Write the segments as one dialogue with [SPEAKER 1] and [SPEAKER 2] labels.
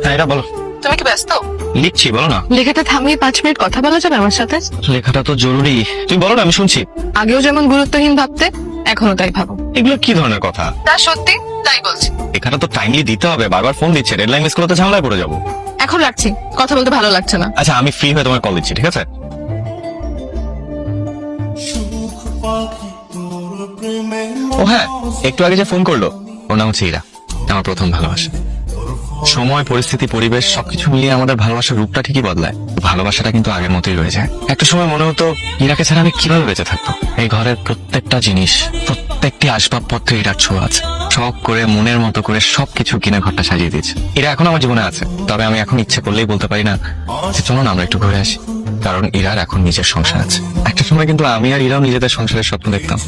[SPEAKER 1] হ্যাঁ এটা বলো।
[SPEAKER 2] তুমি কি ব্যস্ত?
[SPEAKER 1] লিখছি, বলো না।
[SPEAKER 2] লেখাটা থামিয়ে 5 মিনিট কথা বলা যাবে আমার সাথে?
[SPEAKER 1] লেখাটা তো জরুরি, তুমি বলো না, আমি শুনছি।
[SPEAKER 2] আগেও যেমন গুরুত্বহীন ভাবতে, এখনো তাই ভাবো।
[SPEAKER 1] এগুলো কি ধরনের কথা?
[SPEAKER 2] তা সত্যি, তাই বলছি।
[SPEAKER 1] লেখাটা তো টাইমলি দিতে হবে, বারবার ফোন দিচ্ছে, ডেডলাইন মিস করলে তো ঝামেলায় পড়ে যাবো।
[SPEAKER 2] এখন রাখছি, কথা বলতে ভালো লাগছে না।
[SPEAKER 1] আচ্ছা আমি ফ্রি হয়ে তোমার কল দিচ্ছি, ঠিক আছে? ও হ্যাঁ, একটু আগে যে ফোন করলো ওর নাম হচ্ছে ইরা, আমার প্রথম ভালোবাসা। সময়, পরিস্থিতি, পরিবেশ সবকিছু মিলিয়ে আমাদের ভালোবাসার রূপটা ঠিকই বদলায়, ভালোবাসাটা কিন্তু আগের মতোই রয়ে যায়। একটা সময় মনে হতো ইরাকে ছাড়া আমি কিভাবে বেঁচে থাকতো। এই ঘরের প্রত্যেকটা জিনিস, প্রত্যেকটি আসবাবপত্রে ইরার ছোঁয়া আছে। শখ করে মনের মতো করে সবকিছু কিনে ঘরটা সাজিয়ে দিয়েছে। এরা এখন আমার জীবনে আছে, তবে আমি এখন ইচ্ছে করলেই বলতে পারি না যে চলো না আমরা একটু ঘুরে আসি, কারণ ইরার এখন নিজের সংসার আছে। একটা সময় কিন্তু আমি আর ইরাও নিজেদের সংসারের স্বপ্ন দেখতাম।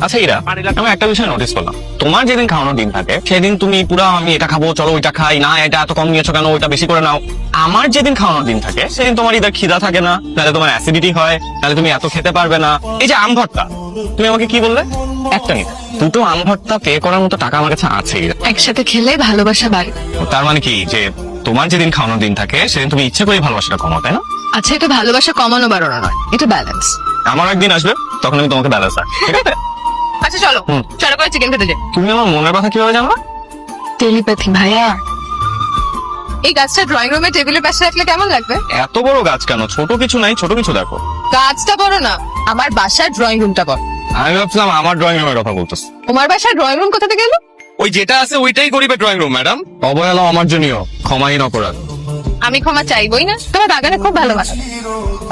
[SPEAKER 1] আচ্ছা ইরা, আমি একটা বিষয় নোটিস করলাম, তোমার যেদিন খাওয়ানোর দিন থাকে সেদিন তুমি পুরো আমি এটা খাবো, চলো ওইটা খাই, না এটা এত কম নিয়েছো কেন, ওইটা বেশি করে নাও। আমার যেদিন খাওয়ানোর দিন থাকে সেদিন তোমার ইদার খিদা থাকে না, তাহলে তোমার অ্যাসিডিটি হয়, তাহলে তুমি এত খেতে পারবে না। এই যে আম ভর্তা, তুমি আমাকে কি বললে? একটা নিতে দুটো আম ভর্তা পে করার মতো টাকা আমার কাছে আছে।
[SPEAKER 2] একসাথে খেলে ভালোবাসা বাড়ে।
[SPEAKER 1] তার মানে কি যে তোমার যেদিন খাওয়ানোর দিন থাকে সেদিন তুমি ইচ্ছে করে ভালোবাসাটা কমাও, তাই না?
[SPEAKER 2] আচ্ছা, এটা ভালোবাসা কমানো বাড়ানো নয়, এটা ব্যালেন্স।
[SPEAKER 1] আমার একদিন আসবে তখন আমি তোমাকে ব্যালেন্স রাখবো, ঠিক আছে?
[SPEAKER 2] আচ্ছা চলো, চলো করে চিকেন খেতে যাই।
[SPEAKER 1] তুমি আমার মনের কথা কিভাবে জানবা?
[SPEAKER 2] টেলিপ্যাথি ভাইয়া। এই গাছটা ড্রয়িং রুমে টেবিলের পাশে রাখলে কেমন লাগবে?
[SPEAKER 1] এত বড় গাছ কেন? ছোট কিছু নাই, ছোট কিছু দেখো।
[SPEAKER 2] গাছটা বড় না, আমার বাসার ড্রয়িং রুমটা বড়।
[SPEAKER 1] আমি ভাবছিলাম আমার ড্রয়িং রুমের কথা বলতেছ।
[SPEAKER 2] তোমার বাসার ড্রয়িং রুম কোথা থেকে গেল?
[SPEAKER 1] ওই যেটা আছে ওইটাই করিবে ড্রয়িং রুম ম্যাডাম। অবহেলা আমার জন্যও ক্ষমাহীন অপরাধ।
[SPEAKER 2] আমি ক্ষমা চাইবই না, তোমার বাগানে খুব ভালো বাগান।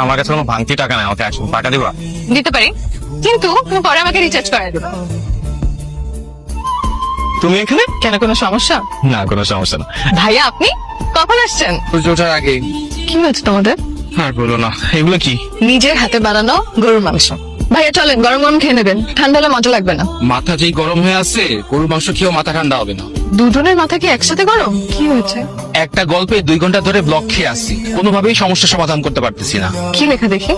[SPEAKER 1] আমার কাছে কোনো ভাঙতি টাকা নাই, ওকে 100 টাকা দিবা?
[SPEAKER 2] দিতে পারি, কিন্তু তুমি পরে আমাকে রিচার্জ করে দেবে।
[SPEAKER 1] তুমি এখানে?
[SPEAKER 2] কেন, কোনো সমস্যা?
[SPEAKER 1] না কোনো সমস্যা না।
[SPEAKER 2] ভাইয়া আপনি কখন আসছেন?
[SPEAKER 1] সূর্য ওঠার আগে।
[SPEAKER 2] কি হয়েছে তোমাদের?
[SPEAKER 1] আর বলো না, এগুলো কি?
[SPEAKER 2] নিজের হাতে বানানো গরুর মাংস। ভাইয়া চলেন, গরম গরম খেয়ে নেবেন, ঠান্ডা হলে মজা লাগবে না।
[SPEAKER 3] মাথা যেই গরম হয়ে আছে, গরুর মাংস খেয়েও মাথা ঠান্ডা হবে না।
[SPEAKER 2] দুজনের মাথা কি একসাথে গরম? কি হয়েছে?
[SPEAKER 3] একটা গল্পে 2 ঘন্টা ধরে ব্লক খেয়ে আসছি, কোনোভাবেই সমস্যার সমাধান করতে পারতেছি না।
[SPEAKER 2] কি লেখা দেখি?